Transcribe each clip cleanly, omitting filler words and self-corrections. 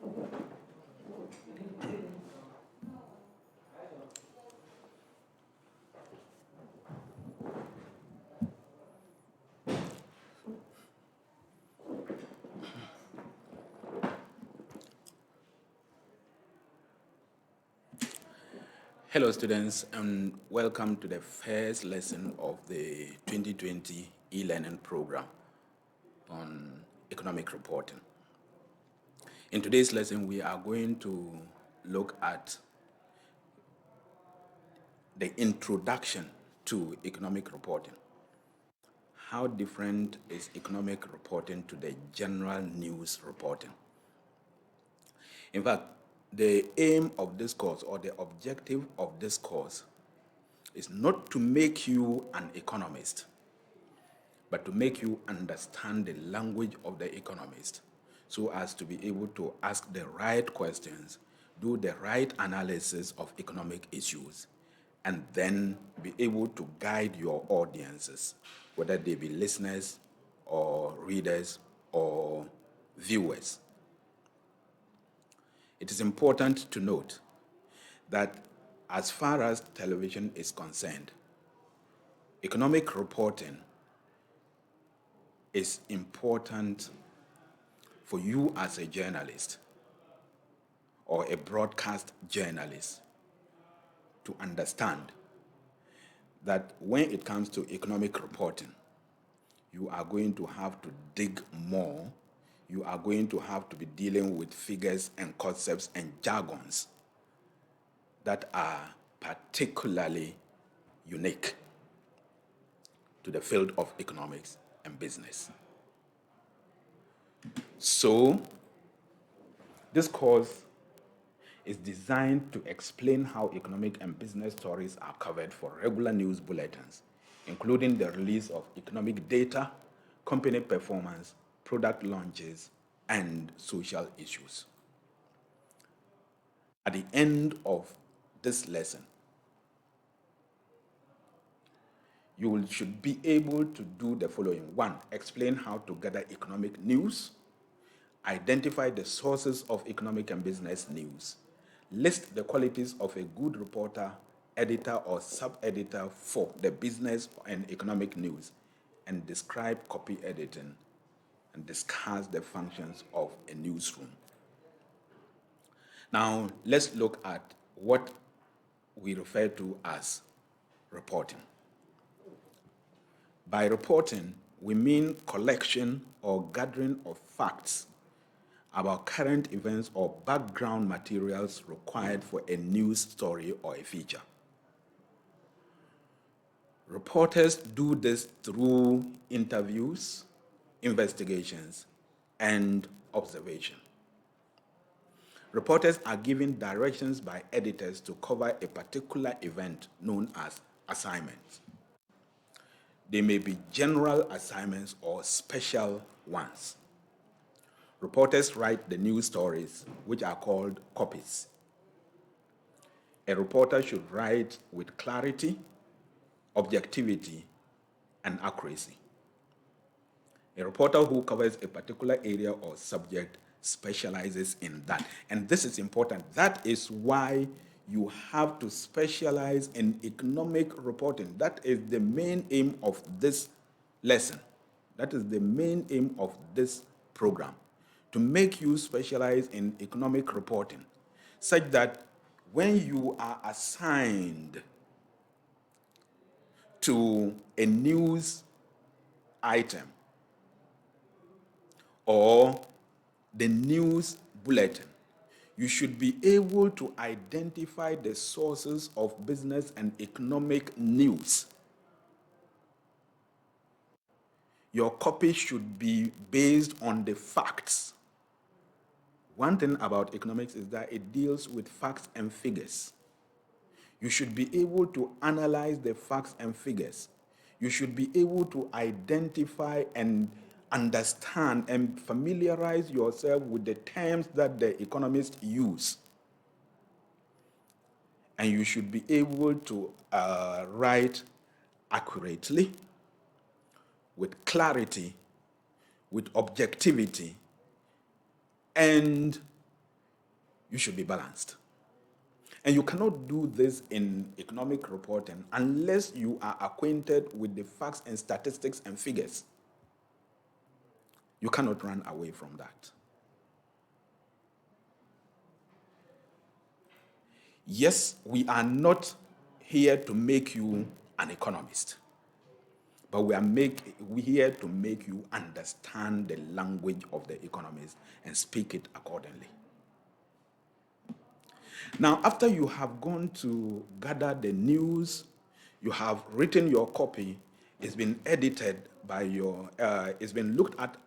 Hello students, and welcome to the first lesson of the 2020 e-learning program on economic reporting. In today's lesson, we are going to look at the introduction to economic reporting. How different is economic reporting to the general news reporting? In fact, the aim of this course, or the objective of this course, is not to make you an economist, but to make you understand the language of the economist so as to be able to ask the right questions, do the right analysis of economic issues, and then be able to guide your audiences, whether they be listeners or readers or viewers. It is important to note that as far as television is concerned, economic reporting is important for you as a journalist or a broadcast journalist to understand that when it comes to economic reporting, you are going to have to dig more. You are going to have to be dealing with figures and concepts and jargons that are particularly unique to the field of economics and business. So, this course is designed to explain how economic and business stories are covered for regular news bulletins, including the release of economic data, company performance, product launches, and social issues. At the end of this lesson, you should be able to do the following. 1, explain how to gather economic news, identify the sources of economic and business news, list the qualities of a good reporter, editor, or sub-editor for the business and economic news, and describe copy editing and discuss the functions of a newsroom. Now, let's look at what we refer to as reporting. By reporting, we mean collection or gathering of facts about current events or background materials required for a news story or a feature. Reporters do this through interviews, investigations, and observation. Reporters are given directions by editors to cover a particular event known as assignments. They may be general assignments or special ones. Reporters write the news stories, which are called copies. A reporter should write with clarity, objectivity, and accuracy. A reporter who covers a particular area or subject specializes in that. And this is important. That is why you have to specialize in economic reporting. That is the main aim of this lesson. That is the main aim of this program, to make you specialize in economic reporting, such that when you are assigned to a news item or the news bulletin, you should be able to identify the sources of business and economic news. Your copy should be based on the facts. One thing about economics is that it deals with facts and figures. You should be able to analyze the facts and figures. You should be able to identify and understand and familiarize yourself with the terms that the economists use. And you should be able to write accurately, with clarity, with objectivity, and You should be balanced. And you cannot do this in economic reporting unless you are acquainted with the facts and statistics and figures. You cannot run away from that. Yes, we are not here to make you an economist, but we're here to make you understand the language of the economist and speak it accordingly. Now, after you have gone to gather the news, you have written your copy, it's been edited by it's been looked at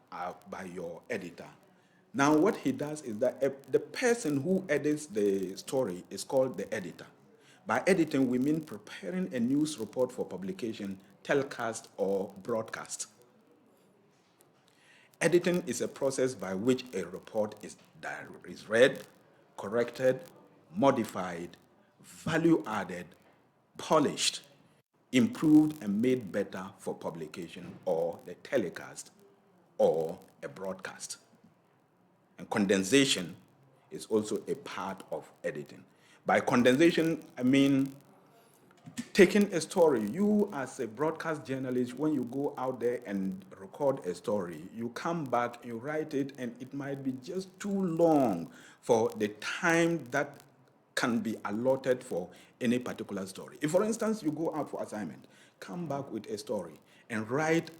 by your editor. Now, what he does is that the person who edits the story is called the editor. By editing, we mean preparing a news report for publication, telecast, or broadcast. Editing is a process by which a report is read, corrected, modified, value added, polished, improved, and made better for publication or the telecast or a broadcast. And condensation is also a part of editing. By condensation, I mean taking a story. You, as a broadcast journalist, when you go out there and record a story, you come back, you write it, and it might be just too long for the time that can be allotted for any particular story. If, for instance, you go out for assignment, come back with a story and write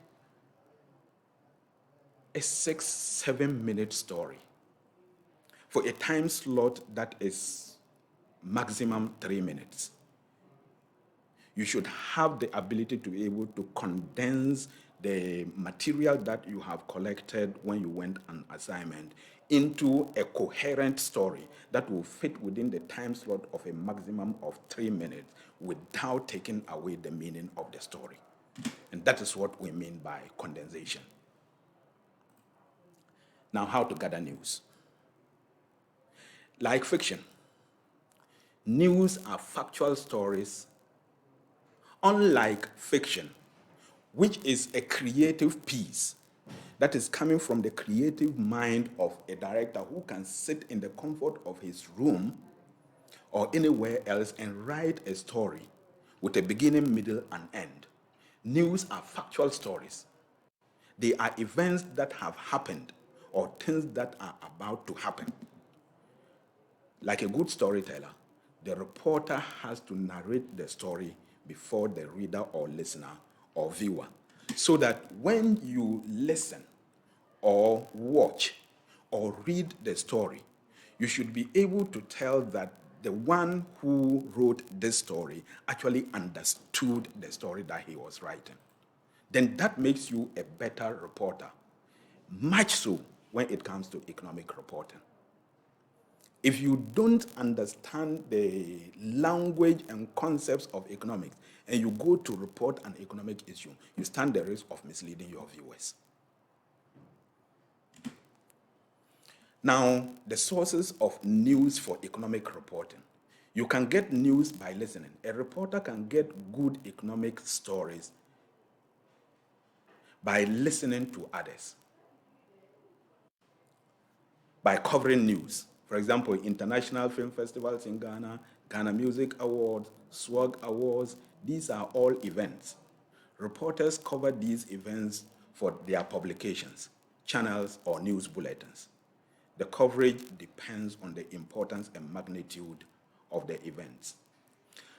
a 6-7 minute story for a time slot that is maximum 3 minutes. You should have the ability to be able to condense the material that you have collected when you went on assignment into a coherent story that will fit within the time slot of a maximum of 3 minutes without taking away the meaning of the story. And that is what we mean by condensation. Now, how to gather news. Like fiction, news are factual stories. Unlike fiction, which is a creative piece that is coming from the creative mind of a director who can sit in the comfort of his room or anywhere else and write a story with a beginning, middle, and end. News are factual stories. They are events that have happened or things that are about to happen. Like a good storyteller, the reporter has to narrate the story before the reader or listener or viewer, so that when you listen or watch or read the story, you should be able to tell that the one who wrote this story actually understood the story that he was writing. Then that makes you a better reporter, much so when it comes to economic reporting. If you don't understand the language and concepts of economics and you go to report an economic issue, you stand the risk of misleading your viewers. Now, the sources of news for economic reporting. You can get news by listening. A reporter can get good economic stories by listening to others, by covering news. For example, international film festivals in Ghana, Ghana Music Awards, SWAG Awards, these are all events. Reporters cover these events for their publications, channels, or news bulletins. The coverage depends on the importance and magnitude of the events.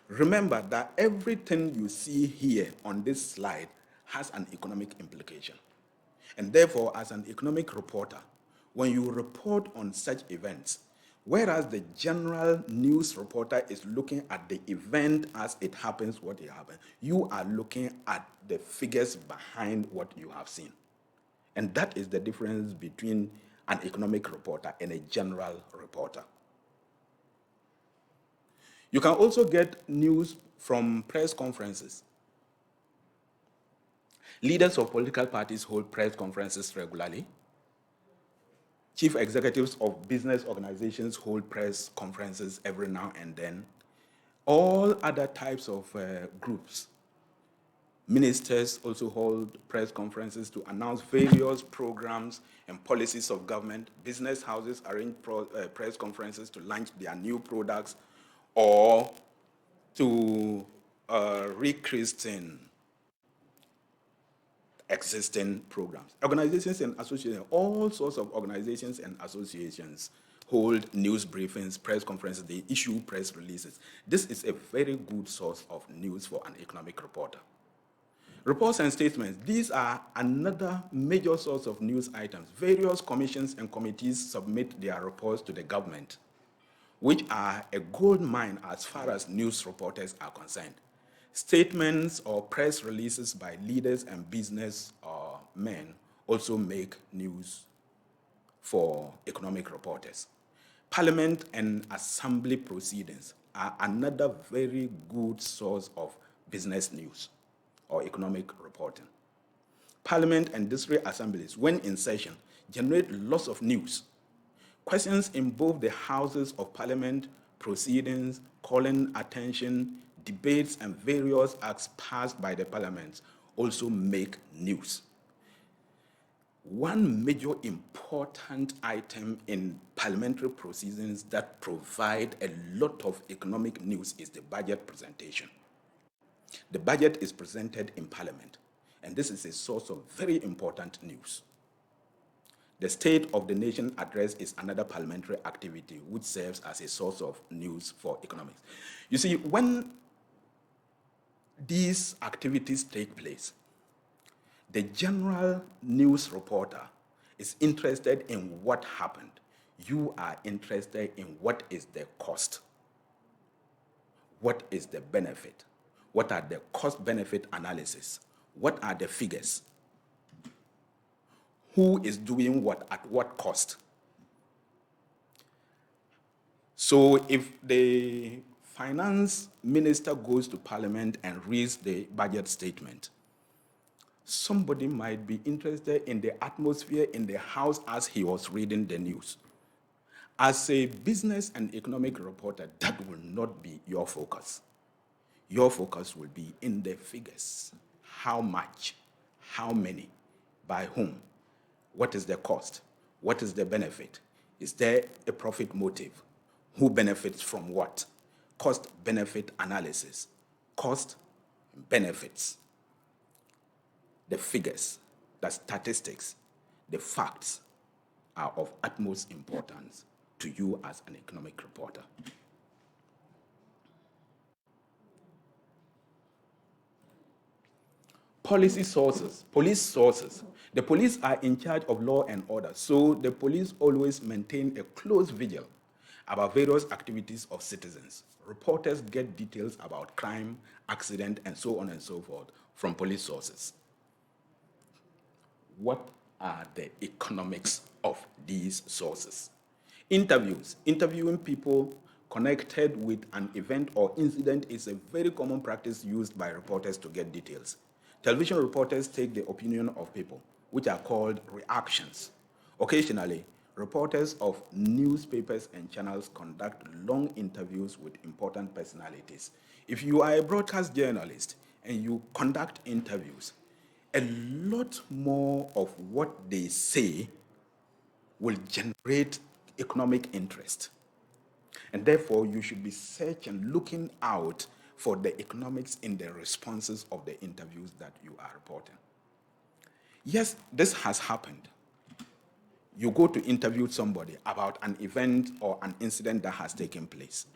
Remember that everything you see here on this slide has an economic implication. And therefore, as an economic reporter, when you report on such events, whereas the general news reporter is looking at the event as it happens, what it happens, you are looking at the figures behind what you have seen. And that is the difference between an economic reporter and a general reporter. You can also get news from press conferences. Leaders of political parties hold press conferences regularly. Chief executives of business organizations hold press conferences every now and then. All other types of groups Ministers also hold press conferences to announce various programs and policies of government. Business houses arrange press conferences to launch their new products or to rechristen existing programs. Organizations and associations, all sorts of organizations and associations hold news briefings, press conferences, they issue press releases. This is a very good source of news for an economic reporter. Reports and statements, these are another major source of news items. Various commissions and committees submit their reports to the government, which are a gold mine as far as news reporters are concerned. Statements or press releases by leaders and business men also make news for economic reporters. Parliament and assembly proceedings are another very good source of business news or economic reporting. Parliament and district assemblies, when in session, generate lots of news. Questions in both the Houses of Parliament, proceedings, calling attention, debates, and various acts passed by the Parliament also make news. One major important item in parliamentary proceedings that provide a lot of economic news is the budget presentation. The budget is presented in Parliament, and this is a source of very important news. The State of the Nation address is another parliamentary activity which serves as a source of news for economics. You see, when these activities take place, the general news reporter is interested in what happened. You are interested in what is the cost, what is the benefit, what are the cost-benefit analysis, what are the figures, who is doing what at what cost. So if the finance minister goes to Parliament and reads the budget statement, somebody might be interested in the atmosphere in the House as he was reading the news. As a business and economic reporter, that will not be your focus. Your focus will be in the figures. How much? How many? By whom? What is the cost? What is the benefit? Is there a profit motive? Who benefits from what? Cost-benefit analysis. Cost, benefits. The figures, the statistics, the facts are of utmost importance to you as an economic reporter. Policy sources, police sources. The police are in charge of law and order, so the police always maintain a close vigil about various activities of citizens. Reporters get details about crime, accident, and so on and so forth from police sources. What are the economics of these sources? Interviews. Interviewing people connected with an event or incident is a very common practice used by reporters to get details. Television reporters take the opinion of people, which are called reactions. Occasionally, reporters of newspapers and channels conduct long interviews with important personalities. If you are a broadcast journalist and you conduct interviews, a lot more of what they say will generate economic interest. And therefore, you should be searching, looking out for the economics in the responses of the interviews that you are reporting. Yes, this has happened. You go to interview somebody about an event or an incident that has taken place.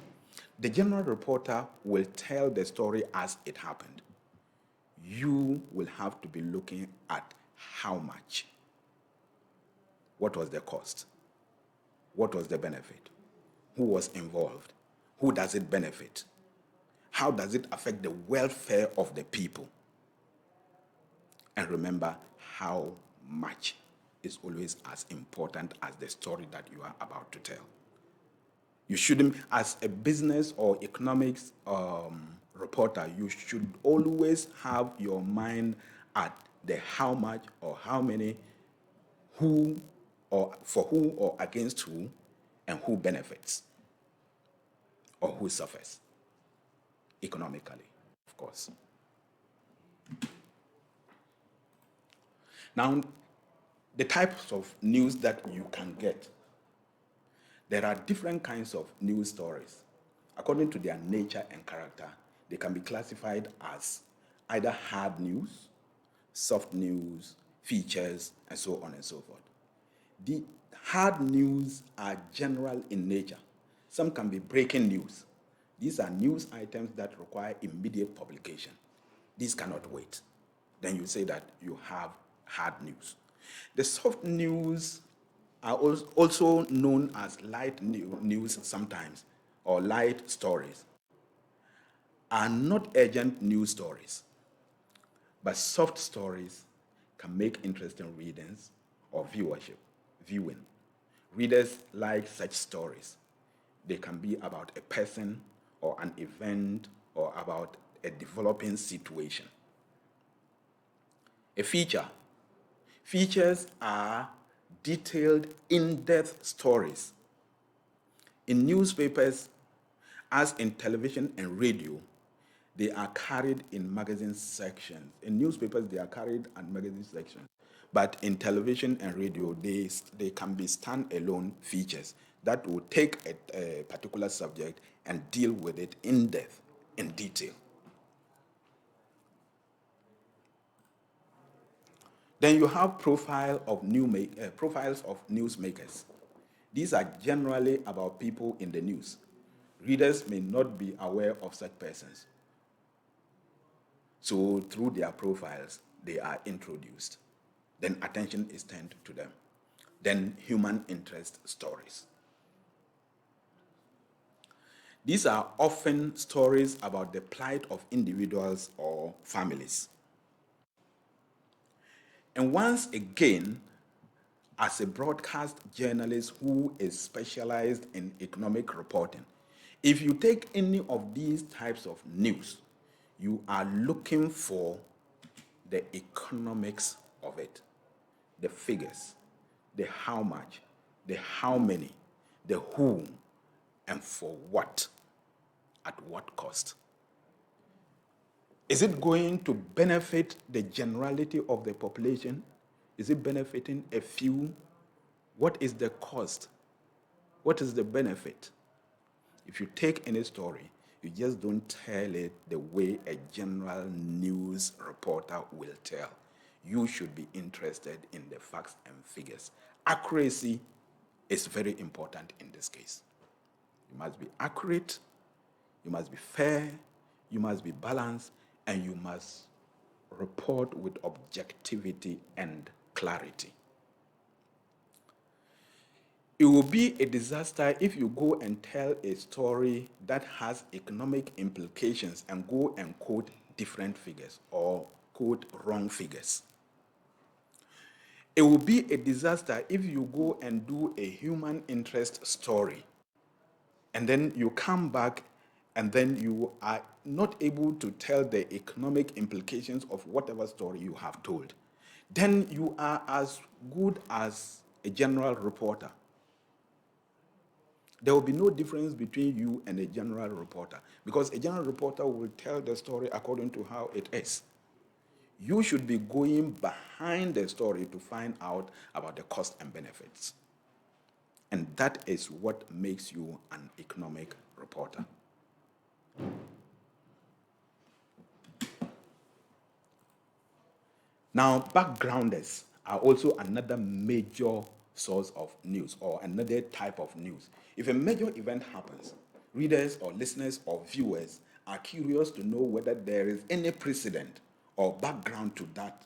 The general reporter will tell the story as it happened. You will have to be looking at how much. What was the cost? What was the benefit? Who was involved? Who does it benefit? How does it affect the welfare of the people? And remember, how much is always as important as the story that you are about to tell. You shouldn't, as a business or economics reporter, you should always have your mind at the how much or how many, who or for who or against who, and who benefits or who suffers economically, of course. Now, the types of news that you can get. There are different kinds of news stories. According to their nature and character, they can be classified as either hard news, soft news, features, and so on and so forth. The hard news are general in nature. Some can be breaking news. These are news items that require immediate publication. These cannot wait. Then you say that you have hard news. The soft news are also known as light news sometimes, or light stories, are not urgent news stories, but soft stories can make interesting readings or viewing. Readers like such stories. They can be about a person or an event or about a developing situation. A feature. Features are detailed, in-depth stories. In newspapers, as in television and radio, they are carried in magazine sections. In newspapers, they are carried in magazine sections. But in television and radio, they can be stand-alone features that will take a particular subject and deal with it in depth, in detail. Then you have profiles of newsmakers. These are generally about people in the news. Readers may not be aware of such persons. So through their profiles, they are introduced. Then attention is turned to them. Then human interest stories. These are often stories about the plight of individuals or families. And once again, as a broadcast journalist who is specialized in economic reporting, if you take any of these types of news, you are looking for the economics of it, the figures, the how much, the how many, the whom, and for what, at what cost. Is it going to benefit the generality of the population? Is it benefiting a few? What is the cost? What is the benefit? If you take any story, you just don't tell it the way a general news reporter will tell. You should be interested in the facts and figures. Accuracy is very important in this case. You must be accurate, you must be fair, you must be balanced, and you must report with objectivity and clarity. It will be a disaster if you go and tell a story that has economic implications and go and quote different figures or quote wrong figures. It will be a disaster if you go and do a human interest story and then you come back and then you are not able to tell the economic implications of whatever story you have told. Then you are as good as a general reporter. There will be no difference between you and a general reporter because a general reporter will tell the story according to how it is. You should be going behind the story to find out about the cost and benefits. And that is what makes you an economic reporter. Now, backgrounders are also another major source of news or another type of news. If a major event happens, readers or listeners or viewers are curious to know whether there is any precedent or background to that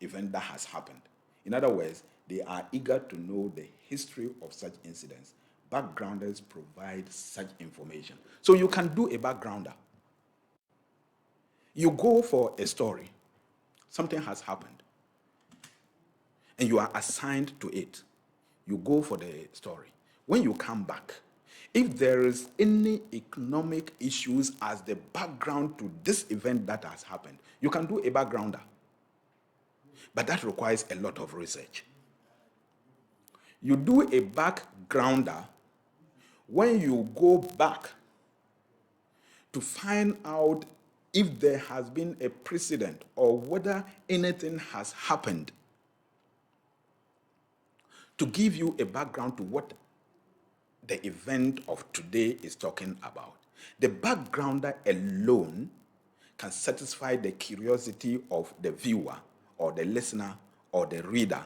event that has happened. In other words, they are eager to know the history of such incidents. Backgrounders provide such information. So you can do a backgrounder. You go for a story, something has happened, and you are assigned to it. You go for the story. When you come back, if there is any economic issues as the background to this event that has happened, you can do a backgrounder. But that requires a lot of research. You do a backgrounder when you go back to find out if there has been a precedent or whether anything has happened to give you a background to what the event of today is talking about. The backgrounder alone can satisfy the curiosity of the viewer or the listener or the reader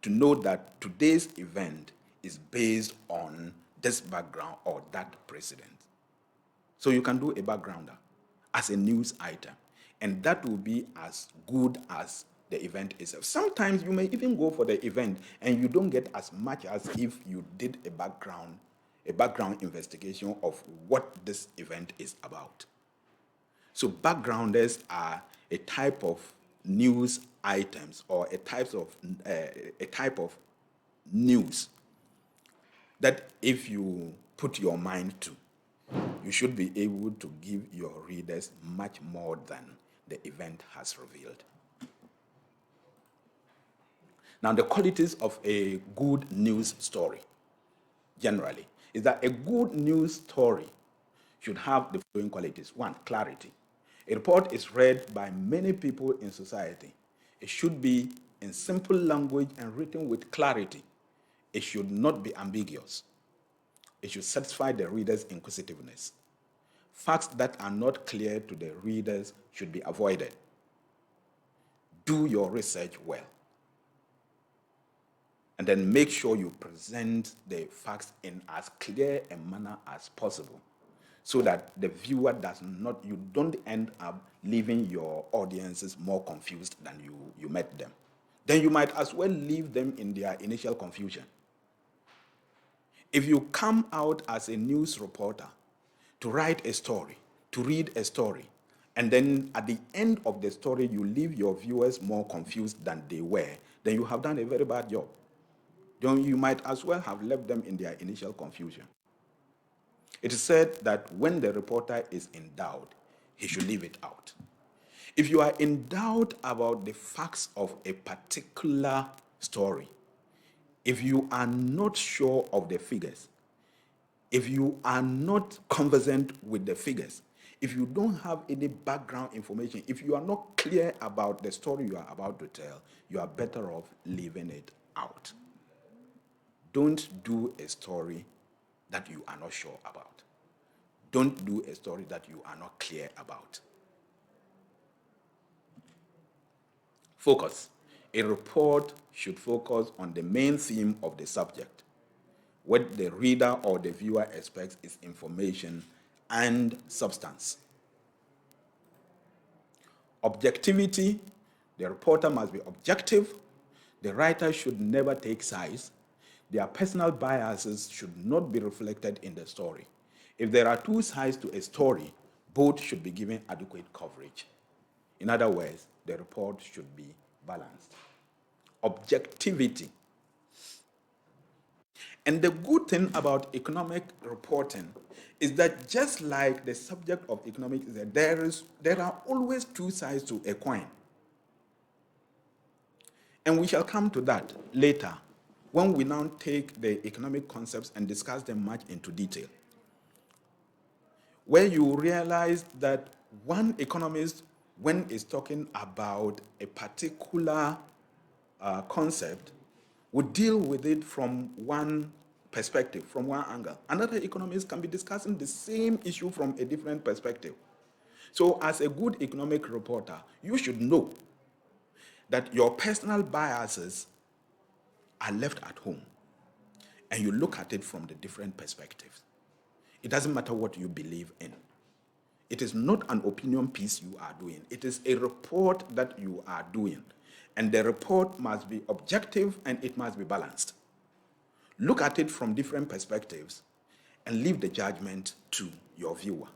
to know that today's event is based on this background or that precedent. So you can do a backgrounder as a news item, and that will be as good as the event itself. Sometimes you may even go for the event and you don't get as much as if you did a background investigation of what this event is about. So backgrounders are a type of news items or a type of news that if you put your mind to, you should be able to give your readers much more than the event has revealed. Now, the qualities of a good news story, generally, is that a good news story should have the following qualities. One, clarity. A report is read by many people in society. It should be in simple language and written with clarity. It should not be ambiguous. It should satisfy the reader's inquisitiveness. Facts that are not clear to the readers should be avoided. Do your research well. And then make sure you present the facts in as clear a manner as possible so that the viewer you don't end up leaving your audiences more confused than you met them. Then you might as well leave them in their initial confusion. If you come out as a news reporter to write a story, to read a story, and then at the end of the story you leave your viewers more confused than they were, then you have done a very bad job. You might as well have left them in their initial confusion. It is said that when the reporter is in doubt, he should leave it out. If you are in doubt about the facts of a particular story, if you are not sure of the figures, if you are not conversant with the figures, if you don't have any background information, if you are not clear about the story you are about to tell, you are better off leaving it out. Don't do a story that you are not sure about. Don't do a story that you are not clear about. Focus. A report should focus on the main theme of the subject. What the reader or the viewer expects is information and substance. Objectivity. The reporter must be objective. The writer should never take sides. Their personal biases should not be reflected in the story. If there are two sides to a story, both should be given adequate coverage. In other words, the report should be balanced. Objectivity. And the good thing about economic reporting is that just like the subject of economics is that there are always two sides to a coin. And we shall come to that later when we now take the economic concepts and discuss them much into detail. Where you realize that one economist, when is talking about a particular concept, would deal with it from one perspective, from one angle. Another economist can be discussing the same issue from a different perspective. So as a good economic reporter, you should know that your personal biases are left at home and you look at it from the different perspectives. It doesn't matter what you believe in. It is not an opinion piece you are doing. It is a report that you are doing. And the report must be objective and it must be balanced. Look at it from different perspectives and leave the judgment to your viewer.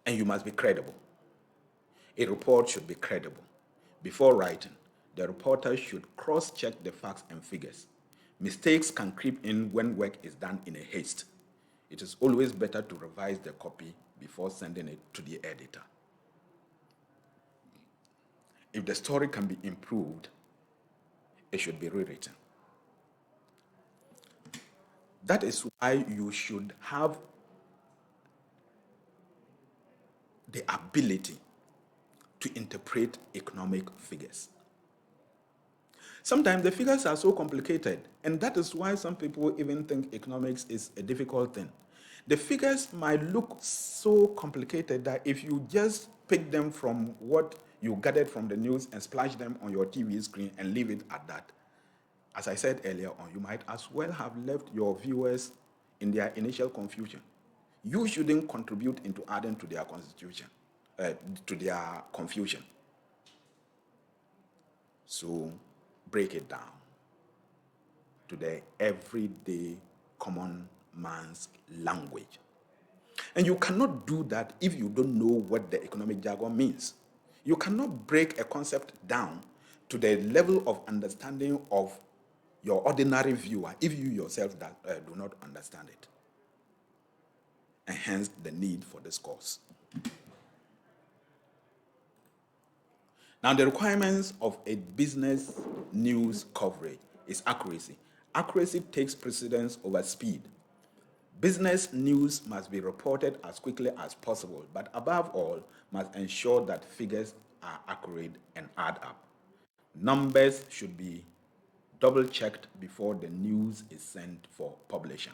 And you must be credible. A report should be credible. Before writing, the reporter should cross-check the facts and figures. Mistakes can creep in when work is done in a haste. It is always better to revise the copy before sending it to the editor. If the story can be improved, it should be rewritten. That is why you should have the ability to interpret economic figures. Sometimes the figures are so complicated, and that is why some people even think economics is a difficult thing. The figures might look so complicated that if you just pick them from what you gathered from the news and splash them on your TV screen and leave it at that, as I said earlier on, you might as well have left your viewers in their initial confusion. You shouldn't contribute into adding to their constitution, to their confusion. So break it down to the everyday common man's language. And you cannot do that if you don't know what the economic jargon means. You cannot break a concept down to the level of understanding of your ordinary viewer if you yourself do not understand it. And hence the need for this course. Now, the requirements of a business news coverage is accuracy. Accuracy takes precedence over speed. Business news must be reported as quickly as possible, but above all, must ensure that figures are accurate and add up. Numbers should be double-checked before the news is sent for publishing.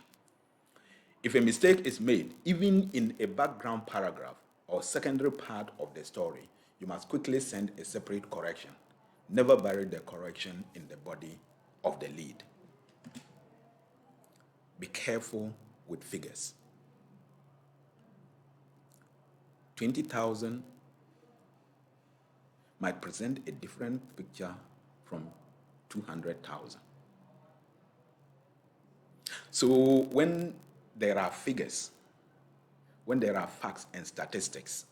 If a mistake is made, even in a background paragraph or secondary part of the story, you must quickly send a separate correction. Never bury the correction in the body of the lead. Be careful with figures. 20,000 might present a different picture from 200,000. So when there are figures, when there are facts and statistics,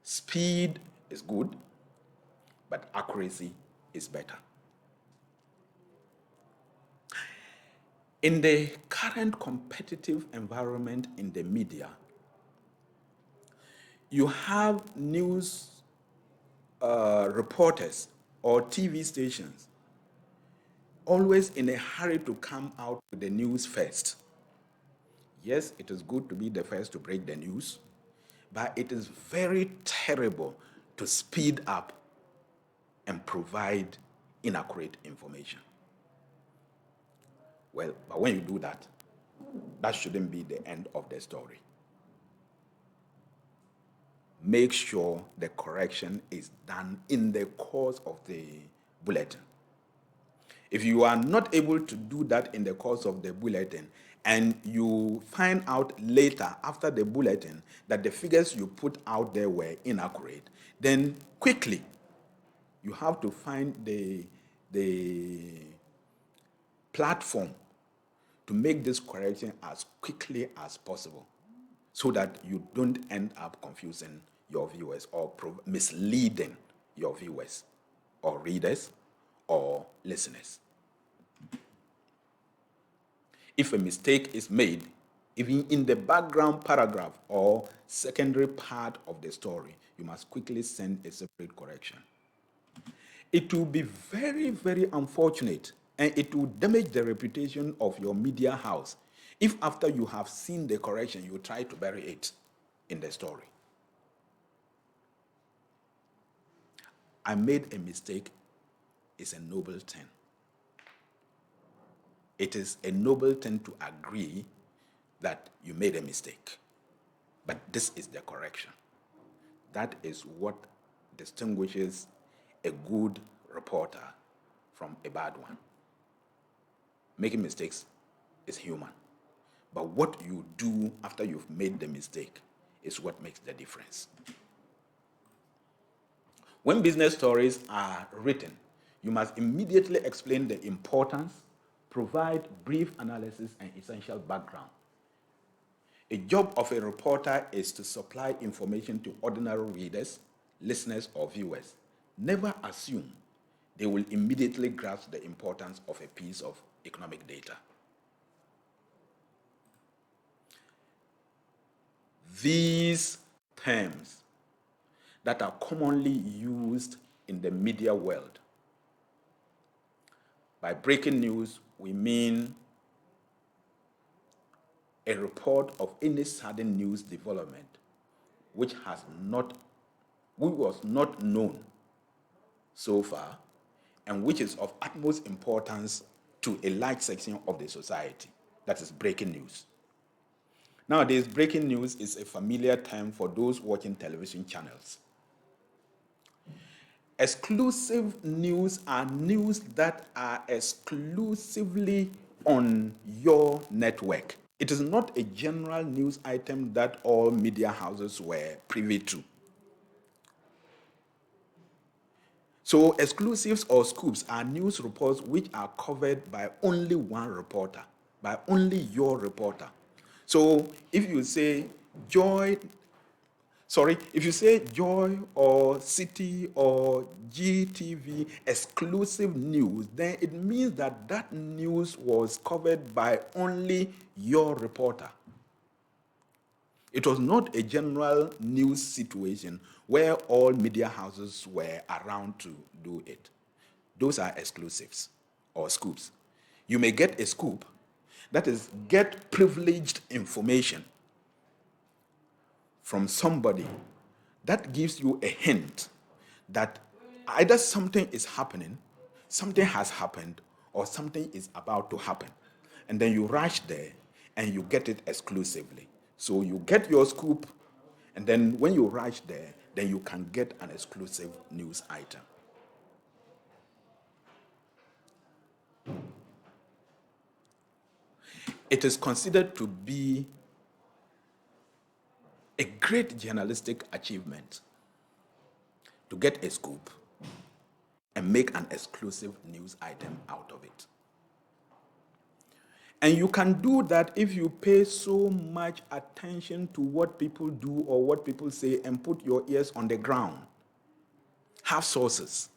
speed is good, but accuracy is better. In the current competitive environment in the media, you have news reporters or TV stations always in a hurry to come out with the news first. Yes, it is good to be the first to break the news, but it is very terrible to speed up and provide inaccurate information. Well, but when you do that, that shouldn't be the end of the story. Make sure the correction is done in the course of the bulletin. If you are not able to do that in the course of the bulletin, and you find out later after the bulletin that the figures you put out there were inaccurate, then quickly you have to find the platform to make this correction as quickly as possible so that you don't end up confusing your viewers or misleading your viewers or readers or listeners. If a mistake is made, even in the background paragraph or secondary part of the story, you must quickly send a separate correction. It will be very, very unfortunate, and it will damage the reputation of your media house if after you have seen the correction, you try to bury it in the story. I made a mistake is a noble thing. It is a noble thing to agree that you made a mistake, but this is the correction. That is what distinguishes a good reporter from a bad one. Making mistakes is human, but what you do after you've made the mistake is what makes the difference. When business stories are written, you must immediately explain the importance, provide brief analysis and essential background. A job of a reporter is to supply information to ordinary readers, listeners, or viewers. Never assume they will immediately grasp the importance of a piece of economic data. These terms that are commonly used in the media world. By breaking news, we mean a report of any sudden news development which was not known so far, and which is of utmost importance to a large section of the society. That is breaking news. Nowadays, breaking news is a familiar term for those watching television channels. Exclusive news are news that are exclusively on your network. It is not a general news item that all media houses were privy to. So exclusives or scoops are news reports which are covered by only one reporter, by only your reporter. So if you say if you say Joy or City or GTV exclusive news, then it means that that news was covered by only your reporter. It was not a general news situation where all media houses were around to do it. Those are exclusives or scoops. You may get a scoop, that is, get privileged information from somebody that gives you a hint that either something is happening, something has happened, or something is about to happen. And then you rush there and you get it exclusively. So you get your scoop, and then when you rush there, then you can get an exclusive news item. It is considered to be a great journalistic achievement to get a scoop and make an exclusive news item out of it. And you can do that if you pay so much attention to what people do or what people say and put your ears on the ground. Have sources.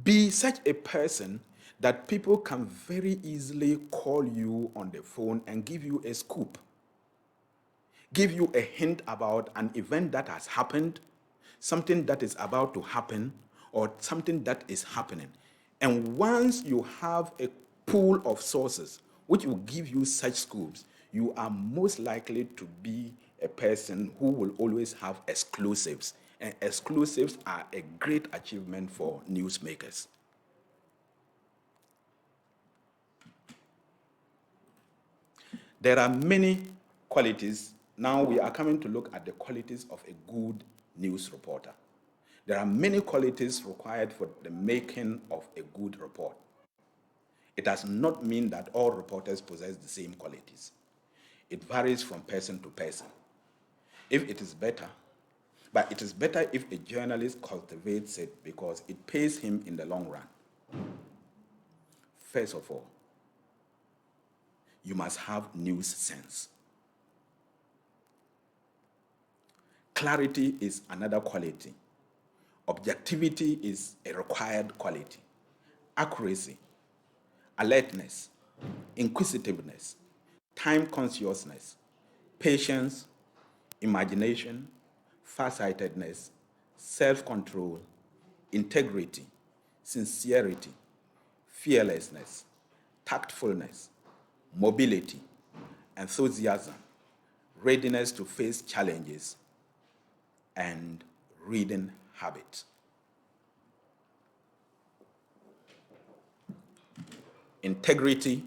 Be such a person that people can very easily call you on the phone and give you a scoop, give you a hint about an event that has happened, something that is about to happen, or something that is happening. And once you have a pool of sources which will give you such scoops, you are most likely to be a person who will always have exclusives. And exclusives are a great achievement for newsmakers. There are many qualities. Now we are coming to look at the qualities of a good news reporter. There are many qualities required for the making of a good report. It does not mean that all reporters possess the same qualities. It varies from person to person. If it is better, but it is better if a journalist cultivates it because it pays him in the long run. First of all, you must have news sense. Clarity is another quality. Objectivity is a required quality. Accuracy, alertness, inquisitiveness, time consciousness, patience, imagination, farsightedness, self-control, integrity, sincerity, fearlessness, tactfulness, mobility, enthusiasm, readiness to face challenges, and reading habit. Integrity,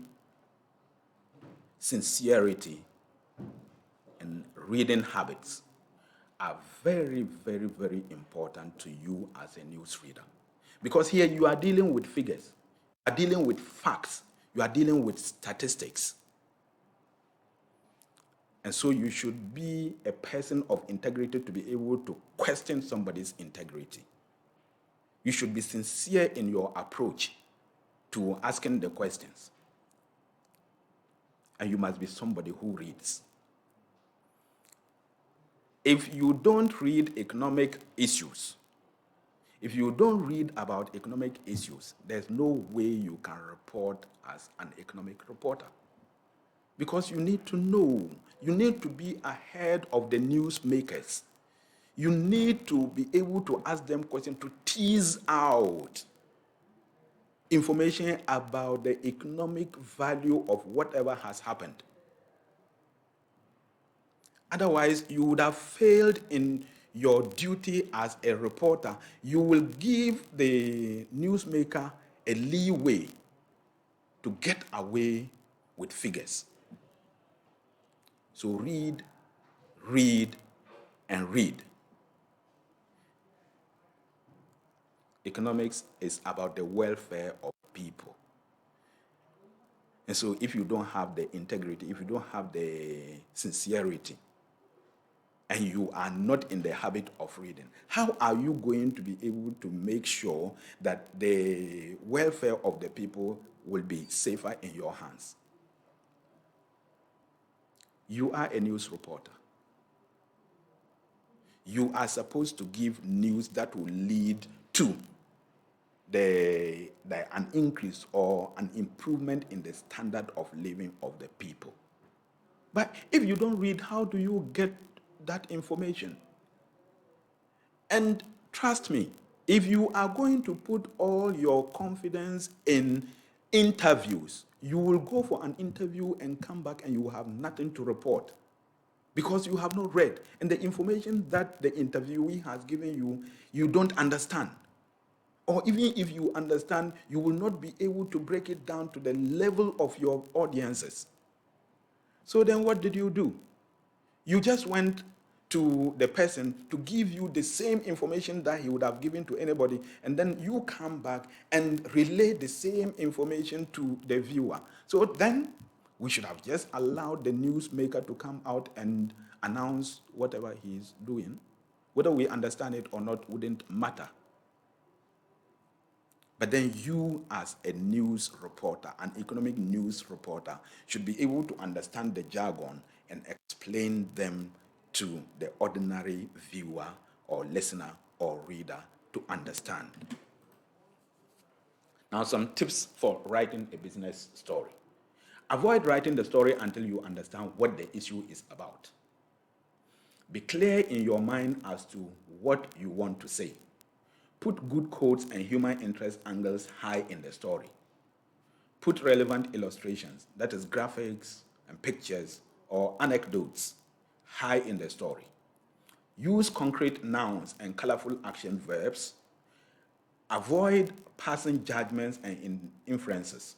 sincerity, and reading habits are very, very, very important to you as a newsreader. Because here you are dealing with figures, you are dealing with facts, you are dealing with statistics. And so you should be a person of integrity to be able to question somebody's integrity. You should be sincere in your approach to asking the questions. And you must be somebody who reads. If you don't read economic issues, if you don't read about economic issues, there's no way you can report as an economic reporter. Because you need to know, you need to be ahead of the newsmakers. You need to be able to ask them questions to tease out information about the economic value of whatever has happened. Otherwise, you would have failed in your duty as a reporter, you will give the newsmaker a leeway to get away with figures. So read, read, and read. Economics is about the welfare of people. And so if you don't have the integrity, if you don't have the sincerity, and you are not in the habit of reading, how are you going to be able to make sure that the welfare of the people will be safer in your hands? You are a news reporter. You are supposed to give news that will lead to an increase or an improvement in the standard of living of the people. But if you don't read, how do you get that information? And trust me, if you are going to put all your confidence in interviews, you will go for an interview and come back and you will have nothing to report because you have not read. And the information that the interviewee has given you, you don't understand. Or even if you understand, you will not be able to break it down to the level of your audiences. So then what did you do? You just went to the person to give you the same information that he would have given to anybody, and then you come back and relay the same information to the viewer. So then we should have just allowed the newsmaker to come out and announce whatever he's doing. Whether we understand it or not wouldn't matter. But then you, as a news reporter, an economic news reporter, should be able to understand the jargon and explain them to the ordinary viewer or listener or reader to understand. Now, some tips for writing a business story. Avoid writing the story until you understand what the issue is about. Be clear in your mind as to what you want to say. Put good quotes and human interest angles high in the story. Put relevant illustrations, that is graphics and pictures or anecdotes, high in the story. Use concrete nouns and colorful action verbs. Avoid passing judgments and inferences.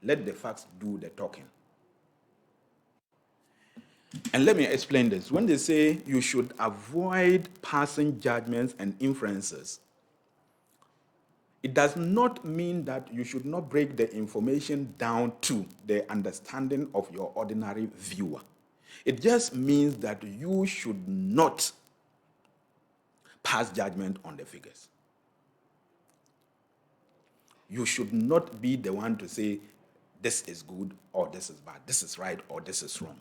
Let the facts do the talking. And let me explain this. When they say you should avoid passing judgments and inferences, it does not mean that you should not break the information down to the understanding of your ordinary viewer. It just means that you should not pass judgment on the figures. You should not be the one to say, this is good or this is bad, this is right or this is wrong.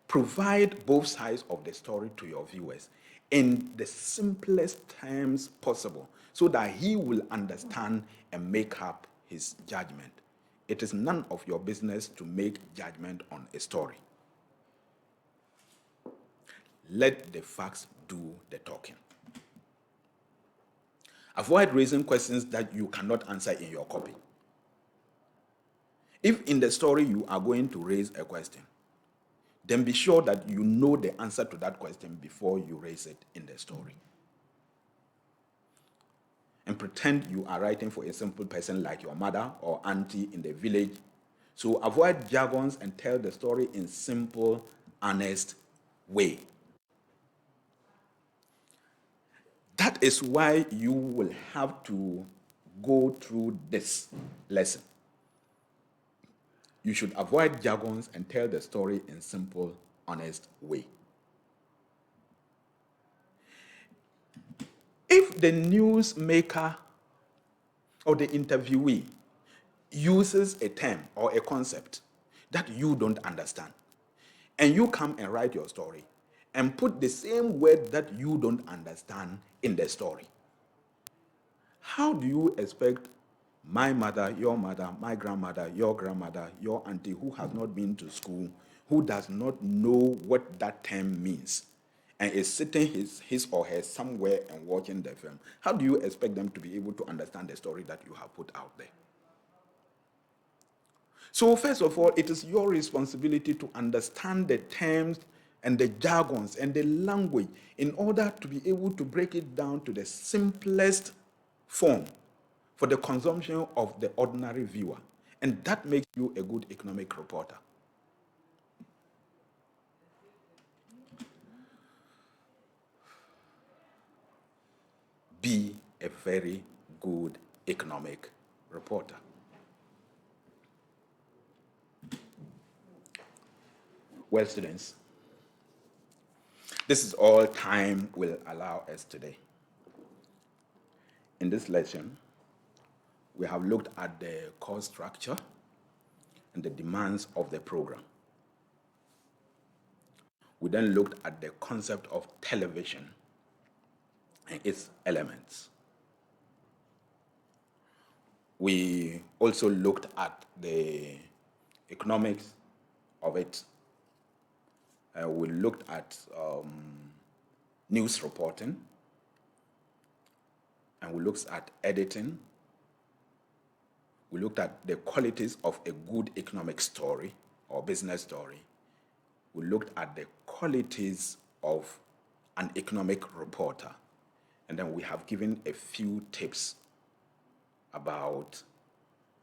Provide both sides of the story to your viewers in the simplest terms possible so that he will understand and make up his judgment. It is none of your business to make judgment on a story. Let the facts do the talking. Avoid raising questions that you cannot answer in your copy. If in the story you are going to raise a question, then be sure that you know the answer to that question before you raise it in the story. And pretend you are writing for a simple person like your mother or auntie in the village. So avoid jargons and tell the story in simple, honest way. That is why you will have to go through this lesson. You should avoid jargons and tell the story in simple, honest way. If the newsmaker or the interviewee uses a term or a concept that you don't understand, and you come and write your story and put the same word that you don't understand in the story, how do you expect my mother, my grandmother, your auntie who has not been to school, who does not know what that term means, and is sitting his or her somewhere and watching the film, how do you expect them to be able to understand the story that you have put out there? So first of all, it is your responsibility to understand the terms and the jargons and the language in order to be able to break it down to the simplest form for the consumption of the ordinary viewer. And that makes you a good economic reporter. Be a very good economic reporter. Well, students, this is all time will allow us today. In this lesson, we have looked at the course structure and the demands of the program. We then looked at the concept of television and its elements. We also looked at the economics of it. We looked at news reporting, and we looked at editing. We looked at the qualities of a good economic story or business story. We looked at the qualities of an economic reporter. And then we have given a few tips about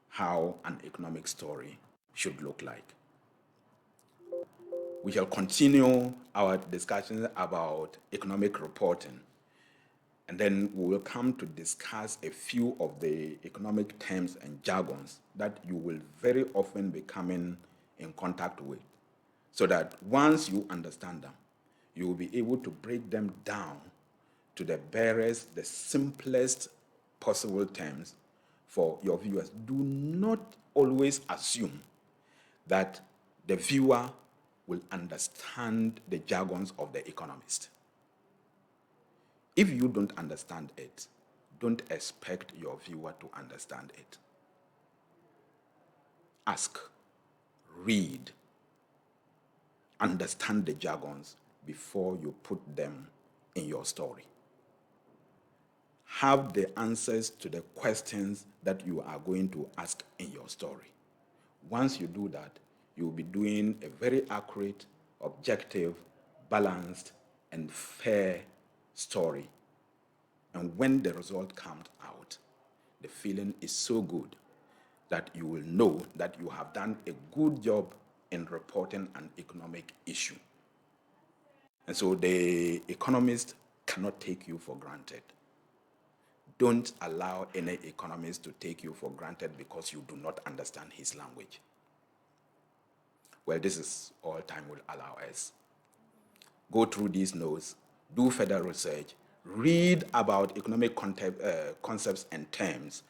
how an economic story should look like. We shall continue our discussion about economic reporting, and then we will come to discuss a few of the economic terms and jargons that you will very often be coming in contact with, so that once you understand them, you will be able to break them down to the barest, the simplest possible terms for your viewers. Do not always assume that the viewer will understand the jargons of the economist. If you don't understand it, don't expect your viewer to understand it. Ask, read, understand the jargons before you put them in your story. Have the answers to the questions that you are going to ask in your story. Once you do that, you will be doing a very accurate, objective, balanced, and fair story. And when the result comes out, the feeling is so good that you will know that you have done a good job in reporting an economic issue. And so the economist cannot take you for granted. Don't allow any economist to take you for granted because you do not understand his language. Well, this is all time will allow us. Go through these notes, do further research, read about economic concepts and terms,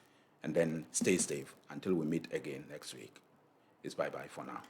and then stay safe until we meet again next week. It's bye-bye for now.